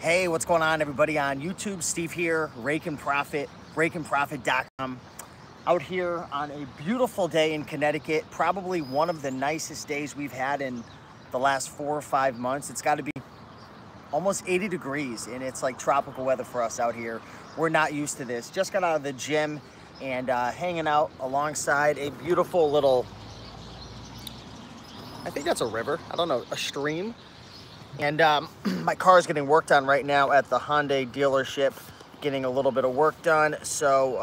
Hey, what's going on, everybody on YouTube? Steve here, Raiken Profit, RaikenProfit.com. Out here on a beautiful day in Connecticut, probably one of the nicest days we've had in the last 4 or 5 months. It's got to be almost 80 degrees, and it's like tropical weather for us out here. We're not used to this. Just got out of the gym and hanging out alongside a beautiful little, I think that's a river, I don't know, a stream. And my car is getting worked on right now at the Hyundai dealership, getting a little bit of work done. So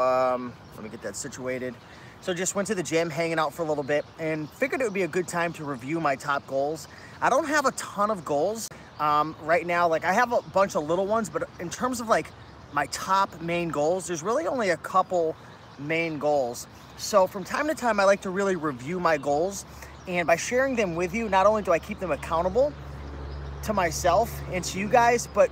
let me get that situated. So just went to the gym, hanging out for a little bit, and figured it would be a good time to review my top goals. I don't have a ton of goals right now. Like, I have a bunch of little ones, but in terms of like my top main goals, there's really only a couple main goals. So from time to time, I like to really review my goals. And by sharing them with you, not only do I keep them accountable to myself and to you guys, but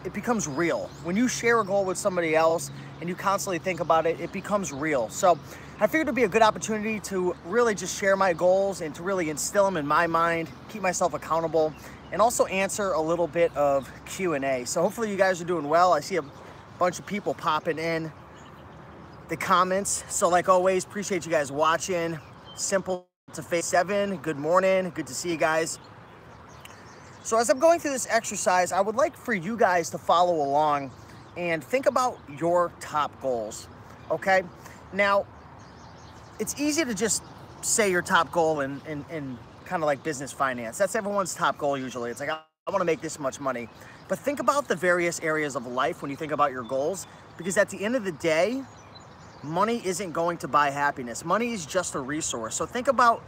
it becomes real. When you share a goal with somebody else and you constantly think about it, it becomes real. So I figured it'd be a good opportunity to really just share my goals and to really instill them in my mind, keep myself accountable, and also answer a little bit of Q&A. So hopefully you guys are doing well. I see a bunch of people popping in the comments. So like always, appreciate you guys watching. Simple to Phase 7, good morning, good to see you guys. So as I'm going through this exercise, I would like for you guys to follow along and think about your top goals, okay? Now, it's easy to just say your top goal in kind of like business finance. That's everyone's top goal usually. It's like, I want to make this much money. But think about the various areas of life when you think about your goals, because at the end of the day, money isn't going to buy happiness. Money is just a resource. So think about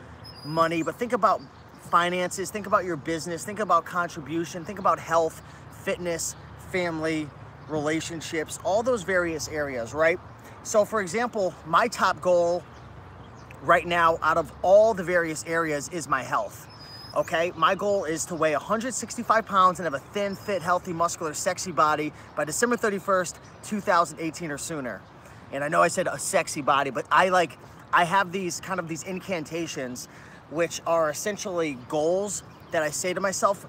money, but think about finances, think about your business, think about contribution, think about health, fitness, family, relationships, all those various areas, right? So for example, my top goal right now out of all the various areas is my health, okay? My goal is to weigh 165 pounds and have a thin, fit, healthy, muscular, sexy body by December 31st, 2018 or sooner. And I know I said a sexy body, but I have these kind of these incantations, which are essentially goals that I say to myself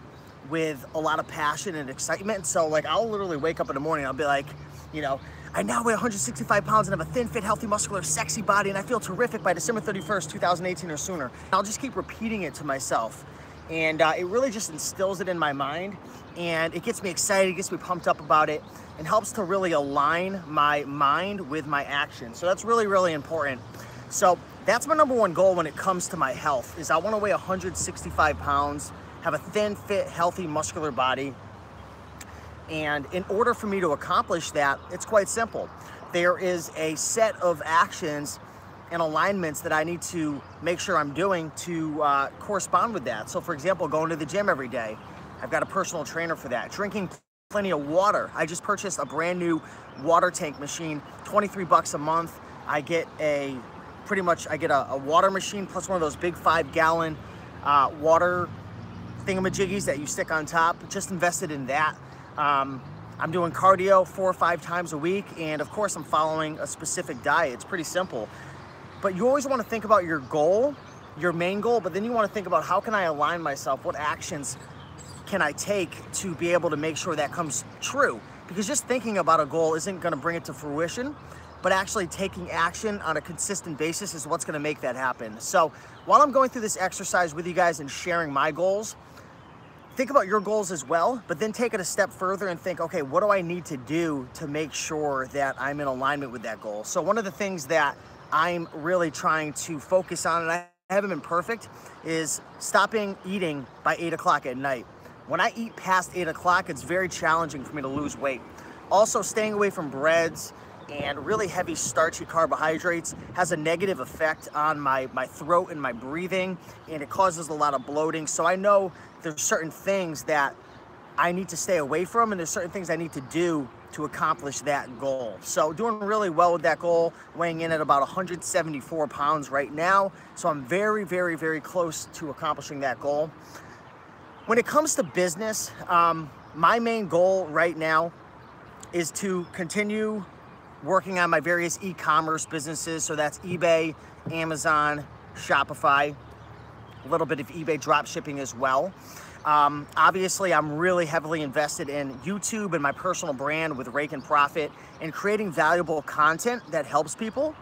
with a lot of passion and excitement. So like, I'll literally wake up in the morning, I'll be like, you know, I now weigh 165 pounds and have a thin, fit, healthy, muscular, sexy body, and I feel terrific by December 31st, 2018 or sooner. I'll just keep repeating it to myself. And it really just instills it in my mind, and it gets me excited, it gets me pumped up about it, and helps to really align my mind with my action. So that's really, really important. So that's my number one goal when it comes to my health, is I want to weigh 165 pounds, have a thin, fit, healthy, muscular body. And in order for me to accomplish that, it's quite simple. There is a set of actions and alignments that I need to make sure I'm doing to correspond with that. So for example, going to the gym every day. I've got a personal trainer for that. Drinking plenty of water. I just purchased a brand new water tank machine, 23 bucks a month. I get a water machine plus one of those big 5-gallon water thingamajiggies that you stick on top. Just invested in that. I'm doing cardio 4 or 5 times a week, and of course I'm following a specific diet. It's pretty simple. But you always want to think about your goal, your main goal, but then you want to think about, how can I align myself? What actions can I take to be able to make sure that comes true? Because just thinking about a goal isn't going to bring it to fruition, but actually taking action on a consistent basis is what's going to make that happen. So while I'm going through this exercise with you guys and sharing my goals, think about your goals as well, but then take it a step further and think, okay, what do I need to do to make sure that I'm in alignment with that goal? So one of the things that I'm really trying to focus on, and I haven't been perfect, is stopping eating by 8 o'clock at night. When I eat past 8 o'clock, it's very challenging for me to lose weight. Also, staying away from breads and really heavy starchy carbohydrates has a negative effect on my throat and my breathing, and it causes a lot of bloating. So I know there's certain things that I need to stay away from, and there's certain things I need to do to accomplish that goal. So doing really well with that goal, weighing in at about 174 pounds right now. So I'm very, very, very close to accomplishing that goal. When it comes to business, my main goal right now is to continue working on my various e-commerce businesses. So that's eBay, Amazon, Shopify, a little bit of eBay drop shipping as well. Obviously, I'm really heavily invested in YouTube and my personal brand with Raiken Profit and creating valuable content that helps people.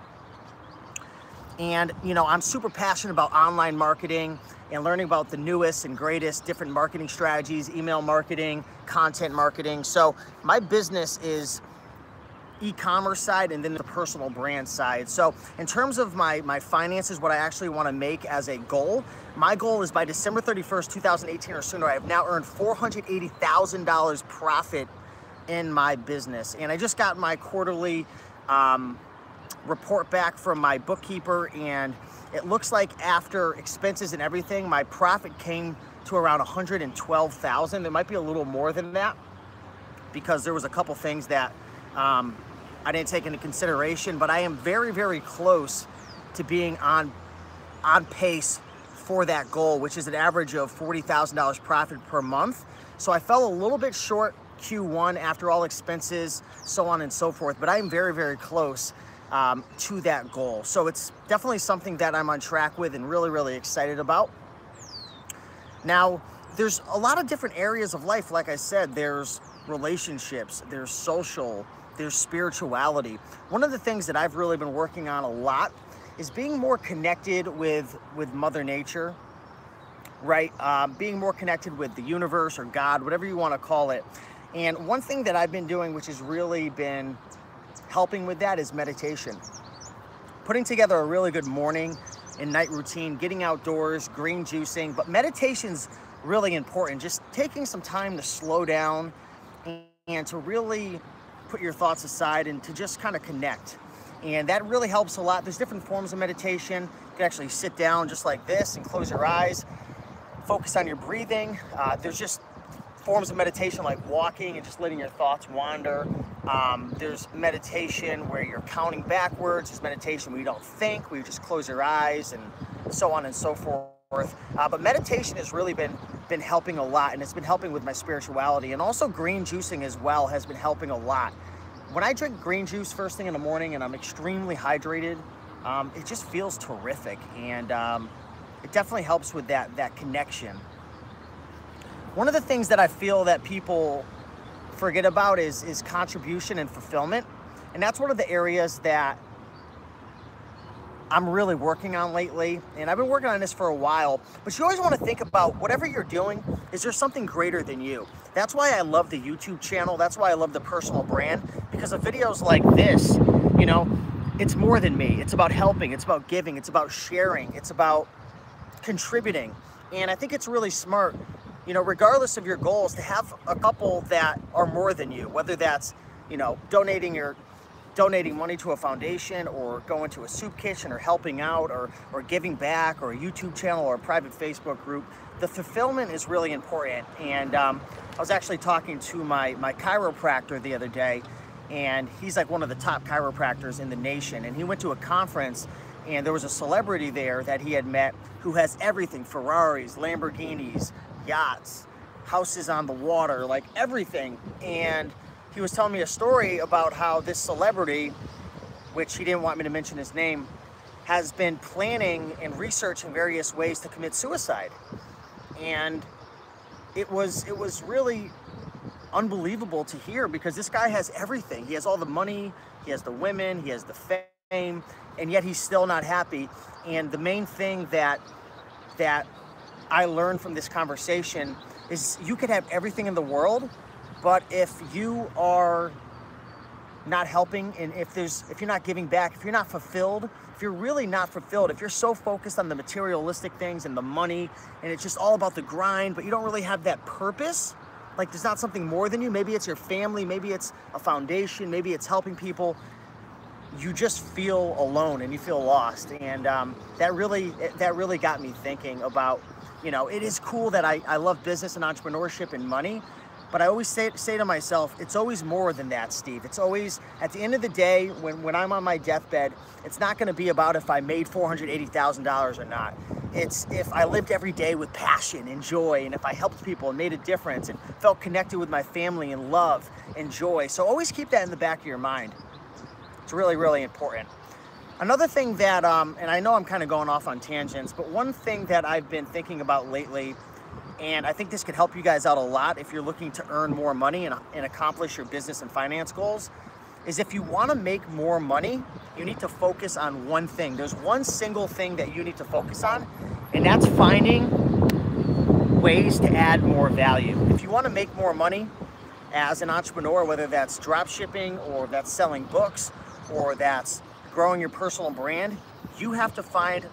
And, you know, I'm super passionate about online marketing and learning about the newest and greatest different marketing strategies, email marketing, content marketing. So my business is e-commerce side and then the personal brand side. So in terms of my finances, what I actually want to make as a goal, my goal is by December 31st, 2018 or sooner, I have now earned $480,000 profit in my business. And I just got my quarterly report back from my bookkeeper, and it looks like after expenses and everything, my profit came to around 112,000. There might be a little more than that because there was a couple things that I didn't take into consideration, but I am very, very close to being on pace for that goal, which is an average of $40,000 profit per month. So I fell a little bit short Q1 after all expenses, so on and so forth, but I am very, very close to that goal. So it's definitely something that I'm on track with and really, really excited about. Now, there's a lot of different areas of life. Like I said, there's relationships, there's social, there's spirituality. One of the things that I've really been working on a lot is being more connected with Mother Nature, right? Being more connected with the universe or God, whatever you want to call it. And one thing that I've been doing, which has really been helping with that, is meditation. Putting together a really good morning and night routine, getting outdoors, green juicing, but meditation's really important. Just taking some time to slow down and to really put your thoughts aside and to just kind of connect. And that really helps a lot. There's different forms of meditation. You can actually sit down just like this and close your eyes, focus on your breathing. There's just forms of meditation like walking and just letting your thoughts wander. There's meditation where you're counting backwards. There's meditation where you don't think, where you just close your eyes, and so on and so forth. But meditation has really been helping a lot, and it's been helping with my spirituality. And also green juicing as well has been helping a lot. When I drink green juice first thing in the morning and I'm extremely hydrated, it just feels terrific, and it definitely helps with that connection. One of the things that I feel that people forget about is contribution and fulfillment. And that's one of the areas that I'm really working on lately. And I've been working on this for a while, but you always want to think about whatever you're doing, is there something greater than you? That's why I love the YouTube channel. That's why I love the personal brand, because of videos like this, you know, it's more than me. It's about helping, it's about giving, it's about sharing, it's about contributing. And I think it's really smart, you know, regardless of your goals, to have a couple that are more than you, whether that's, you know, donating money to a foundation, or going to a soup kitchen, or helping out, or giving back, or a YouTube channel, or a private Facebook group. The fulfillment is really important. And I was actually talking to my chiropractor the other day, and he's like one of the top chiropractors in the nation. And he went to a conference, and there was a celebrity there that he had met who has everything: Ferraris, Lamborghinis, yachts, houses on the water, like everything. And he was telling me a story about how this celebrity, which he didn't want me to mention his name, has been planning and researching various ways to commit suicide. And it was really unbelievable to hear, because this guy has everything. He has all the money, he has the women, he has the fame, and yet he's still not happy. And the main thing that I learned from this conversation is you could have everything in the world, but if you are not helping, and if you're not giving back, if you're not fulfilled, if you're really not fulfilled, if you're so focused on the materialistic things and the money, and it's just all about the grind, but you don't really have that purpose, like there's not something more than you, maybe it's your family, maybe it's a foundation, maybe it's helping people, you just feel alone and you feel lost. And that really got me thinking about, you know, it is cool that I love business and entrepreneurship and money, but I always say to myself, it's always more than that, Steve. It's always, at the end of the day, when I'm on my deathbed, it's not gonna be about if I made $480,000 or not. It's if I lived every day with passion and joy, and if I helped people and made a difference and felt connected with my family and love and joy. So always keep that in the back of your mind. It's really, really important. Another thing that, and I know I'm kind of going off on tangents, but one thing that I've been thinking about lately and I think this could help you guys out a lot if you're looking to earn more money and accomplish your business and finance goals, is if you want to make more money, you need to focus on one thing. There's one single thing that you need to focus on, and that's finding ways to add more value. If you want to make more money as an entrepreneur, whether that's drop shipping or that's selling books or that's growing your personal brand, you have to find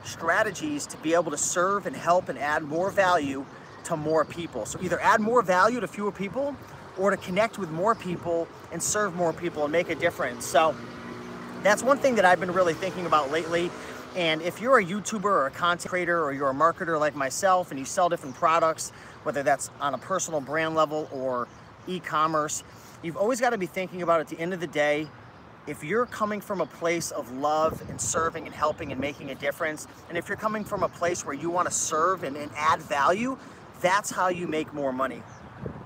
strategies to be able to serve and help and add more value to more people. So either add more value to fewer people or to connect with more people and serve more people and make a difference. So that's one thing that I've been really thinking about lately. And if you're a YouTuber or a content creator or you're a marketer like myself and you sell different products, whether that's on a personal brand level or e-commerce, you've always got to be thinking about, at the end of the day, if you're coming from a place of love and serving and helping and making a difference, and if you're coming from a place where you want to serve and add value, that's how you make more money.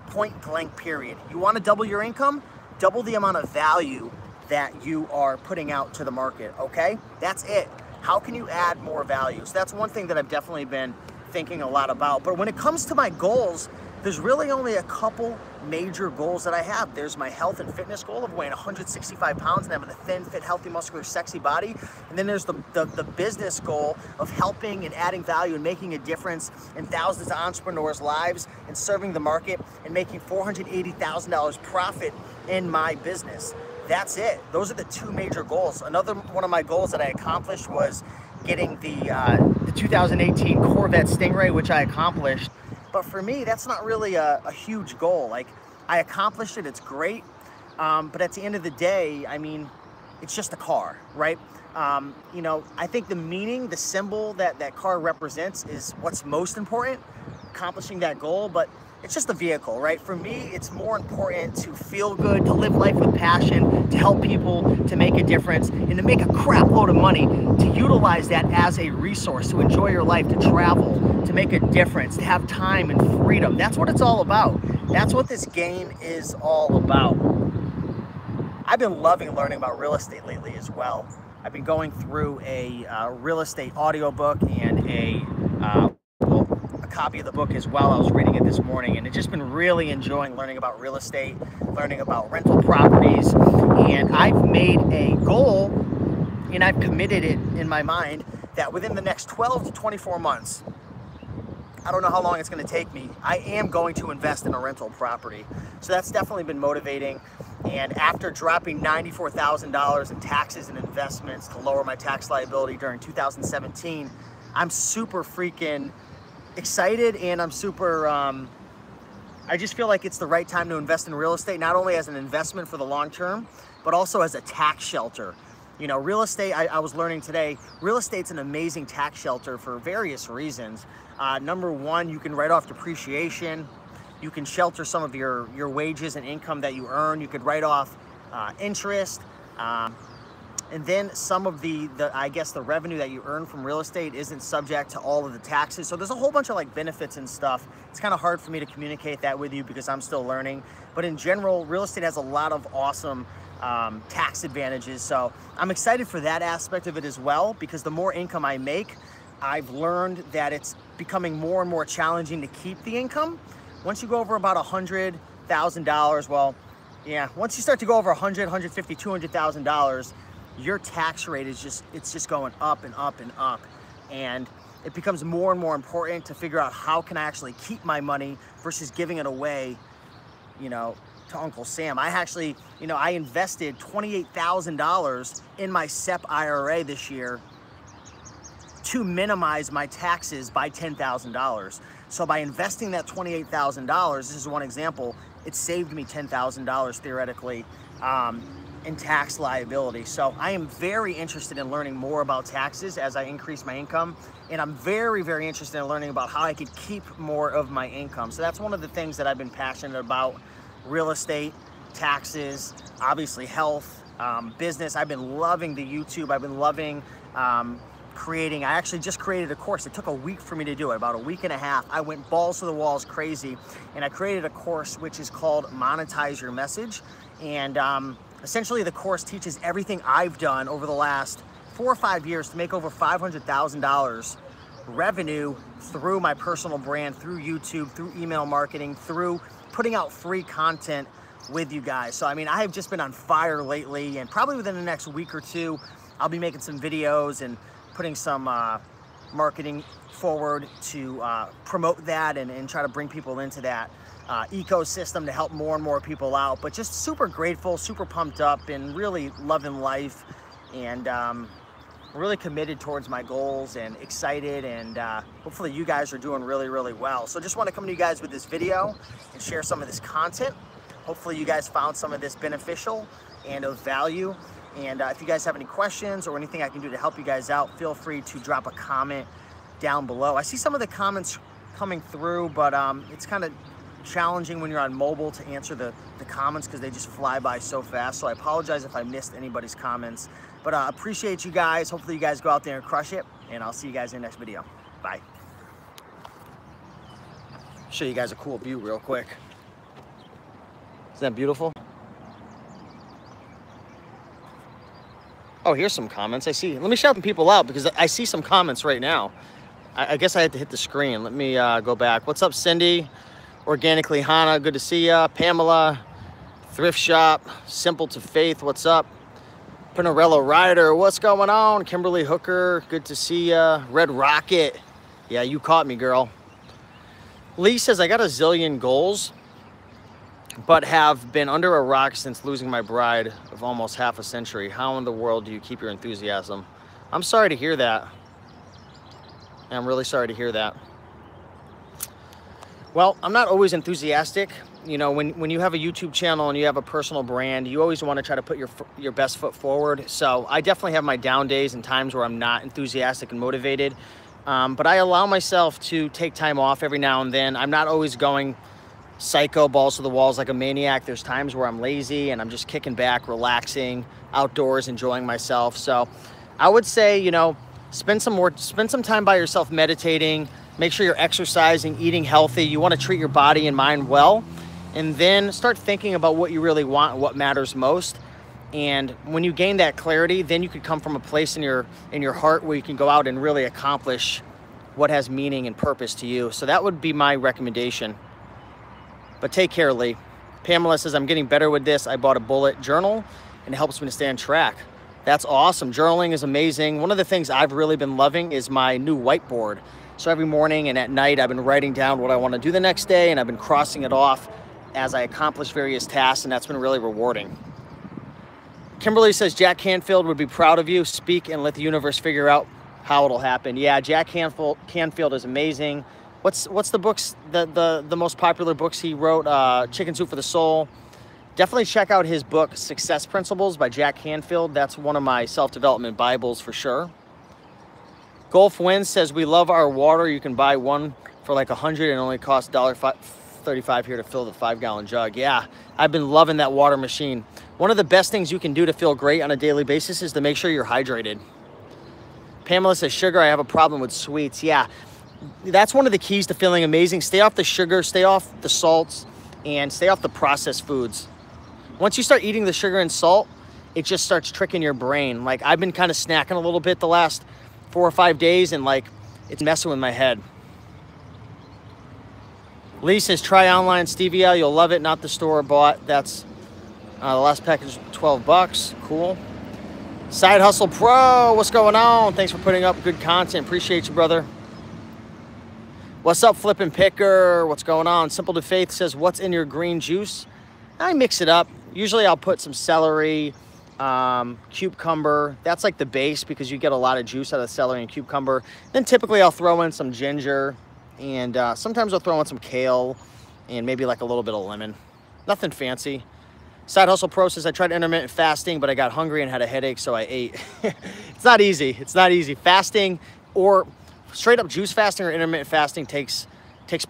Point blank, period. You want to double your income? Double the amount of value that you are putting out to the market, okay? That's it. How can you add more value? So that's one thing that I've definitely been thinking a lot about. But when it comes to my goals, there's really only a couple major goals that I have. There's my health and fitness goal of weighing 165 pounds and having a thin, fit, healthy, muscular, sexy body. And then there's the business goal of helping and adding value and making a difference in thousands of entrepreneurs' lives and serving the market and making $480,000 profit in my business. That's it. Those are the two major goals. Another one of my goals that I accomplished was getting the 2018 Corvette Stingray, which I accomplished. But for me, that's not really a huge goal. Like, I accomplished it, it's great. But at the end of the day, I mean, it's just a car, right? You know, I think the meaning, the symbol that that car represents is what's most important, accomplishing that goal. But it's just a vehicle, right? For me, it's more important to feel good, to live life with passion, to help people, to make a difference, and to make a crap load of money, to utilize that as a resource, to enjoy your life, to travel, to make a difference, to have time and freedom. That's what it's all about. That's what this game is all about. I've been loving learning about real estate lately as well. I've been going through a real estate audiobook and a copy of the book as well. I was reading it this morning, and I've just been really enjoying learning about real estate, learning about rental properties, and I've made a goal, and I've committed it in my mind, that within the next 12 to 24 months, I don't know how long it's going to take me, I am going to invest in a rental property. So that's definitely been motivating. And after dropping $94,000 in taxes and investments to lower my tax liability during 2017, I'm super freaking excited, and I'm super, I just feel like it's the right time to invest in real estate, not only as an investment for the long term, but also as a tax shelter. You know, real estate, I was learning today, real estate's an amazing tax shelter for various reasons. Number one, you can write off depreciation. You can shelter some of your wages and income that you earn. You could write off interest. And then some of I guess the revenue that you earn from real estate isn't subject to all of the taxes. So there's a whole bunch of like benefits and stuff. It's kind of hard for me to communicate that with you because I'm still learning. But in general, real estate has a lot of awesome tax advantages. So I'm excited for that aspect of it as well, because the more income I make, I've learned that it's becoming more and more challenging to keep the income. Once you go over about $100,000, well, yeah, once you start to go over $100,000, $150,000, $200,000, your tax rate is just going up and up and up. And it becomes more and more important to figure out how can I actually keep my money versus giving it away, you know, to Uncle Sam. I actually, you know, I invested $28,000 in my SEP IRA this year to minimize my taxes by $10,000. So by investing that $28,000, this is one example, it saved me $10,000 theoretically in tax liability. So I am very interested in learning more about taxes as I increase my income. And I'm very, very interested in learning about how I could keep more of my income. So that's one of the things that I've been passionate about: real estate, taxes, obviously health, business. I've been loving the YouTube. I've been loving creating. I actually just created a course. It took a week for me to do it, about a week and a half. I went balls to the walls crazy, and I created a course which is called Monetize Your Message. And essentially the course teaches everything I've done over the last 4 or 5 years to make over $500,000 revenue through my personal brand, through YouTube, through email marketing, through putting out free content with you guys. So I mean, I have just been on fire lately, and probably within the next week or two, I'll be making some videos and putting some marketing forward to promote that and try to bring people into that ecosystem to help more and more people out. But just super grateful, super pumped up, and really loving life, and really committed towards my goals and excited, and hopefully you guys are doing really, really well. So just want to come to you guys with this video and share some of this content. Hopefully you guys found some of this beneficial and of value. And if you guys have any questions or anything I can do to help you guys out, feel free to drop a comment down below. I see some of the comments coming through, but it's kind of challenging when you're on mobile to answer the comments because they just fly by so fast. So I apologize if I missed anybody's comments, but appreciate you guys. Hopefully you guys go out there and crush it, and I'll see you guys in the next video. Bye. Show you guys a cool view real quick. Isn't that beautiful? Oh, here's some comments I see. Let me shout some people out because I see some comments right now. I guess I had to hit the screen. Let me go back. What's up, Cindy? Organically Hannah, good to see ya. Pamela, Thrift Shop, Simple to Faith, what's up? Pinarello Rider, what's going on? Kimberly Hooker, good to see ya. Red Rocket, yeah, you caught me, girl. Lee says, I got a zillion goals, but have been under a rock since losing my bride of almost half a century. How in the world do you keep your enthusiasm? I'm sorry to hear that. I'm really sorry to hear that. Well, I'm not always enthusiastic. You know, when you have a YouTube channel and you have a personal brand, you always want to try to put your best foot forward. So I definitely have my down days and times where I'm not enthusiastic and motivated. But I allow myself to take time off every now and then. I'm not always going psycho, balls to the walls like a maniac. There's times where I'm lazy and I'm just kicking back, relaxing, outdoors, enjoying myself. So I would say, you know, spend some time by yourself meditating. Make sure you're exercising, eating healthy. You want to treat your body and mind well, and then start thinking about what you really want and what matters most. And when you gain that clarity, then you could come from a place in your heart where you can go out and really accomplish what has meaning and purpose to you. So that would be my recommendation. But take care, Lee. Pamela says, I'm getting better with this. I bought a bullet journal and it helps me to stay on track. That's awesome. Journaling is amazing. One of the things I've really been loving is my new whiteboard. So every morning and at night, I've been writing down what I want to do the next day, and I've been crossing it off as I accomplish various tasks, and that's been really rewarding. Kimberly says, Jack Canfield would be proud of you. Speak and let the universe figure out how it'll happen. Yeah, Jack Canfield is amazing. What's the books, the most popular books he wrote? Chicken Soup for the Soul. Definitely check out his book, Success Principles by Jack Canfield. That's one of my self-development Bibles for sure. Gulf Wind says, we love our water. You can buy one for like $100 and only costs $1.35 here to fill the 5-gallon jug. Yeah, I've been loving that water machine. One of the best things you can do to feel great on a daily basis is to make sure you're hydrated. Pamela says, sugar, I have a problem with sweets. Yeah, that's one of the keys to feeling amazing. Stay off the sugar, stay off the salts, and stay off the processed foods. Once you start eating the sugar and salt, it just starts tricking your brain. Like, I've been kind of snacking a little bit the last 4 or 5 days, and like, it's messing with my head. Lee says, try online stevia, you'll love it, not the store bought. That's the last package, 12 bucks. Cool. Side Hustle Pro, what's going on? Thanks for putting up good content. Appreciate you, brother. What's up, Flippin' Picker? What's going on? Simple to Faith says, what's in your green juice? I mix it up. Usually I'll put some celery, cucumber. That's like the base because you get a lot of juice out of celery and cucumber. Then typically I'll throw in some ginger, and sometimes I'll throw in some kale and maybe like a little bit of lemon. Nothing fancy. Side Hustle Pro says, I tried intermittent fasting, but I got hungry and had a headache, so I ate. It's not easy. It's not easy. Fasting, or straight up juice fasting or intermittent fasting, takes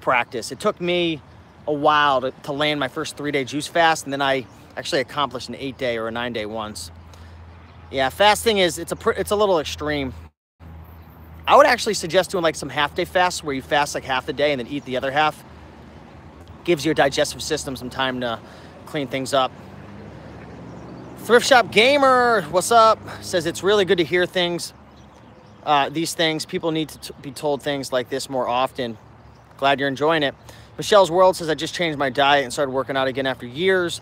practice. It took me a while to land my first 3-day juice fast, and then I actually accomplished an 8-day or a 9-day once. Yeah, fasting it's a little extreme. I would actually suggest doing like some half-day fasts where you fast like half the day and then eat the other half. Gives your digestive system some time to clean things up. Thrift Shop Gamer, what's up? Says it's really good to hear things these things. People need to be told things like this more often. Glad you're enjoying it. Michelle's World says, I just changed my diet and started working out again after years.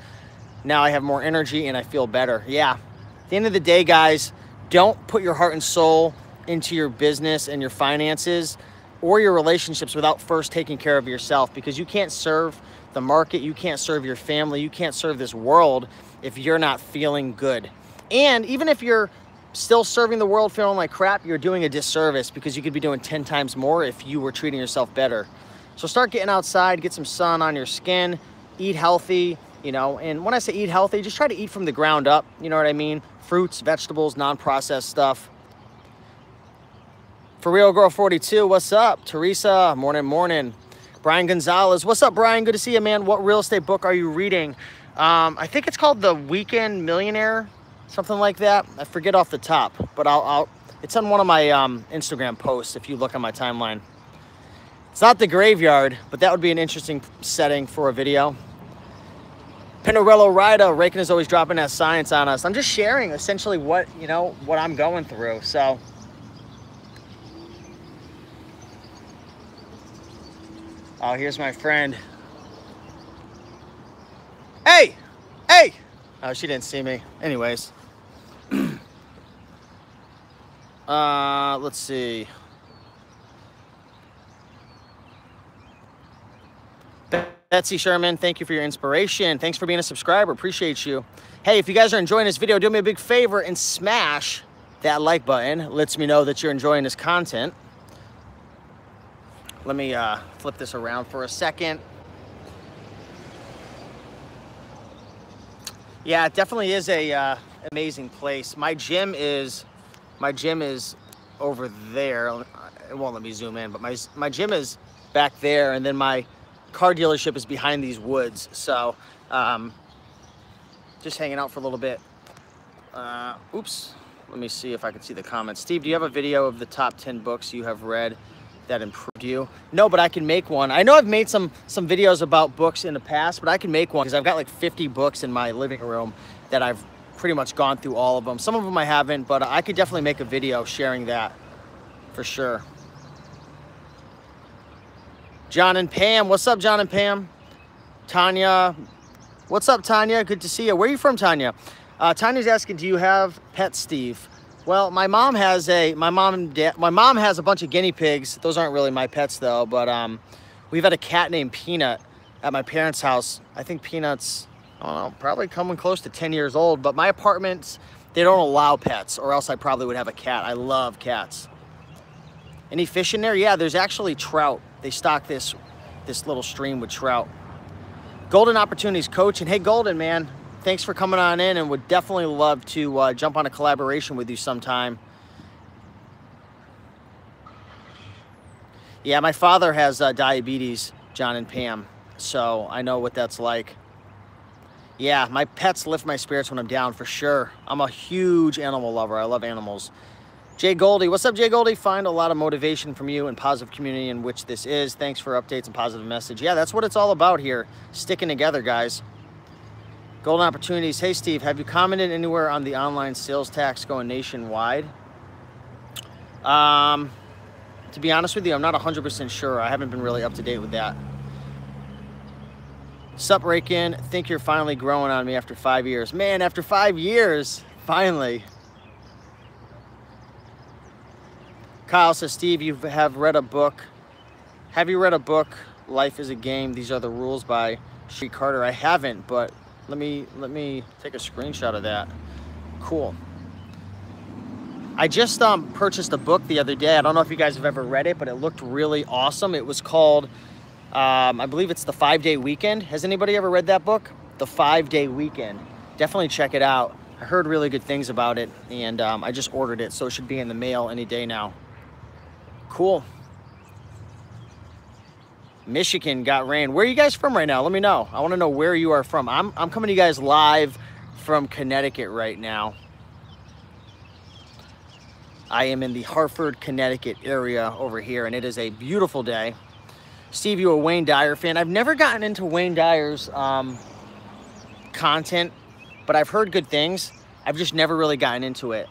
Now I have more energy and I feel better. Yeah. At the end of the day, guys, don't put your heart and soul into your business and your finances or your relationships without first taking care of yourself, because you can't serve the market, you can't serve your family, you can't serve this world if you're not feeling good. And even if you're still serving the world feeling like crap, you're doing a disservice, because you could be doing 10 times more if you were treating yourself better. So start getting outside, get some sun on your skin, eat healthy, you know, and when I say eat healthy, just try to eat from the ground up, you know what I mean? Fruits, vegetables, non-processed stuff. For Real Girl 42, what's up? Teresa, morning. Brian Gonzalez, what's up, Brian? Good to see you, man. What real estate book are you reading? I think it's called The Weekend Millionaire, something like that. I forget off the top, but it's on one of my Instagram posts if you look on my timeline. It's not The Graveyard, but that would be an interesting setting for a video. Pinarello Rida, Raiken is always dropping that science on us. I'm just sharing essentially what I'm going through. So oh, here's my friend. Hey! Oh, she didn't see me. Anyways. Let's see. Betsy Sherman, thank you for your inspiration. Thanks for being a subscriber. Appreciate you. Hey, if you guys are enjoying this video, do me a big favor and smash that like button. It lets me know that you're enjoying this content. Let me flip this around for a second. Yeah, it definitely is a amazing place. My gym is over there. It won't let me zoom in, but my gym is back there, and then my car dealership is behind these woods. So just hanging out for a little bit. Oops, let me see if I can see the comments. Steve, do you have a video of the top 10 books you have read that improved you? No, but I can make one. I know I've made some videos about books in the past, but I can make one because I've got like 50 books in my living room that I've pretty much gone through all of them. Some of them I haven't, but I could definitely make a video sharing that for sure. John and Pam, what's up, John and Pam? Tanya, what's up, Tanya? Good to see you. Where are you from, Tanya? Tanya's asking, do you have pets, Steve? Well, my mom has a bunch of guinea pigs. Those aren't really my pets though, but we've had a cat named Peanut at my parents' house. I think Peanut's, I don't know, probably coming close to 10 years old, but my apartments, they don't allow pets, or else I probably would have a cat. I love cats. Any fish in there? Yeah, there's actually trout. They stock this little stream with trout. Golden Opportunities Coach, and hey, Golden, man, thanks for coming on in, and would definitely love to jump on a collaboration with you sometime. Yeah, my father has diabetes, John and Pam, so I know what that's like. Yeah, my pets lift my spirits when I'm down, for sure. I'm a huge animal lover. I love animals. Jay Goldie, what's up, Jay Goldie? Find a lot of motivation from you and positive community in which this is. Thanks for updates and positive message. Yeah, that's what it's all about here. Sticking together, guys. Golden Opportunities. Hey, Steve, have you commented anywhere on the online sales tax going nationwide? To be honest with you, I'm not 100% sure. I haven't been really up to date with that. Sup, Raiken? Think you're finally growing on me after 5 years. Man, after 5 years, finally. Kyle says, Steve, you have read a book. Have you read a book, Life is a Game, These Are the Rules by Sherry Carter? I haven't, but let me take a screenshot of that. Cool. I just purchased a book the other day. I don't know if you guys have ever read it, but it looked really awesome. It was called, I believe it's The 5-Day Weekend. Has anybody ever read that book? The 5-Day Weekend. Definitely check it out. I heard really good things about it, and I just ordered it, so it should be in the mail any day now. Cool. Michigan got rain. Where are you guys from right now? Let me know. I want to know where you are from. I'm coming to you guys live from Connecticut right now. I am in the Hartford, Connecticut area over here, and it is a beautiful day. Steve, you a Wayne Dyer fan? I've never gotten into Wayne Dyer's content, but I've heard good things. I've just never really gotten into it.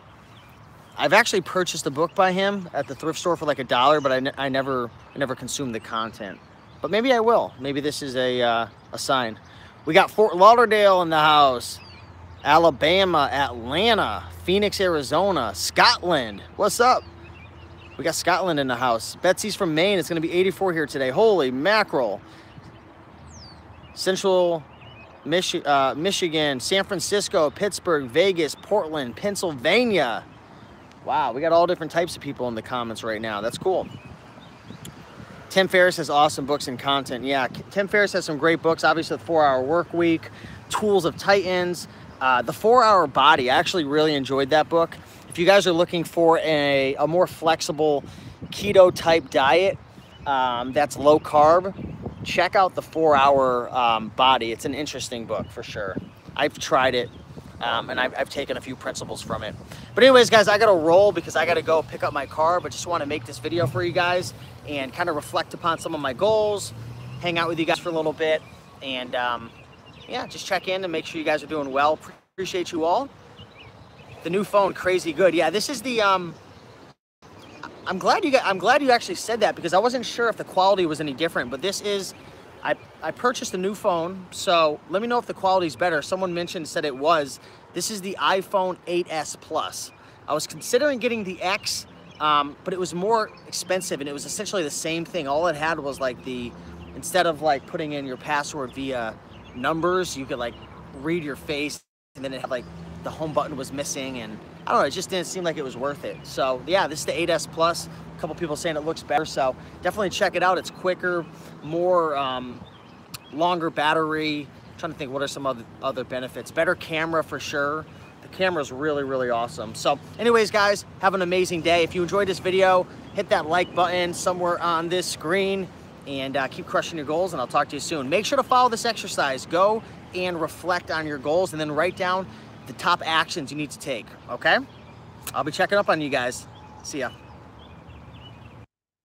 I've actually purchased a book by him at the thrift store for like $1, but I never consumed the content. But maybe I will. Maybe this is a sign. We got Fort Lauderdale in the house, Alabama, Atlanta, Phoenix, Arizona, Scotland. What's up? We got Scotland in the house. Betsy's from Maine. It's going to be 84 here today. Holy mackerel. Central Michigan, San Francisco, Pittsburgh, Vegas, Portland, Pennsylvania. Wow, we got all different types of people in the comments right now. That's cool. Tim Ferriss has awesome books and content. Yeah, Tim Ferriss has some great books. Obviously, the 4-Hour Work Week, Tools of Titans, the 4-Hour Body. I actually really enjoyed that book. If you guys are looking for a more flexible keto type diet that's low carb, check out the 4-Hour Body. It's an interesting book for sure. I've tried it and I've taken a few principles from it. But anyways, guys, I gotta roll because I gotta go pick up my car, but just wanna make this video for you guys and kind of reflect upon some of my goals, hang out with you guys for a little bit, and yeah, just check in and make sure you guys are doing well. Appreciate you all. The new phone, crazy good. Yeah, this is the, I'm glad you actually said that because I wasn't sure if the quality was any different, but this is, I purchased a new phone, so let me know if the quality is better. Someone said it was. This is the iPhone 8s Plus. I was considering getting the X, but it was more expensive and it was essentially the same thing. All it had was like instead of like putting in your password via numbers, you could like read your face, and then it had like the home button was missing, and I don't know, it just didn't seem like it was worth it. So yeah, this is the 8s Plus. A couple people saying it looks better, so definitely check it out. It's quicker, more longer battery. I'm trying to think what are some other benefits. Better camera for sure. The camera is really, really awesome. So anyways, guys, have an amazing day. If you enjoyed this video, hit that like button somewhere on this screen, and keep crushing your goals, and I'll talk to you soon. Make sure to follow this exercise. Go and reflect on your goals, and then write down the top actions you need to take, okay? I'll be checking up on you guys. See ya.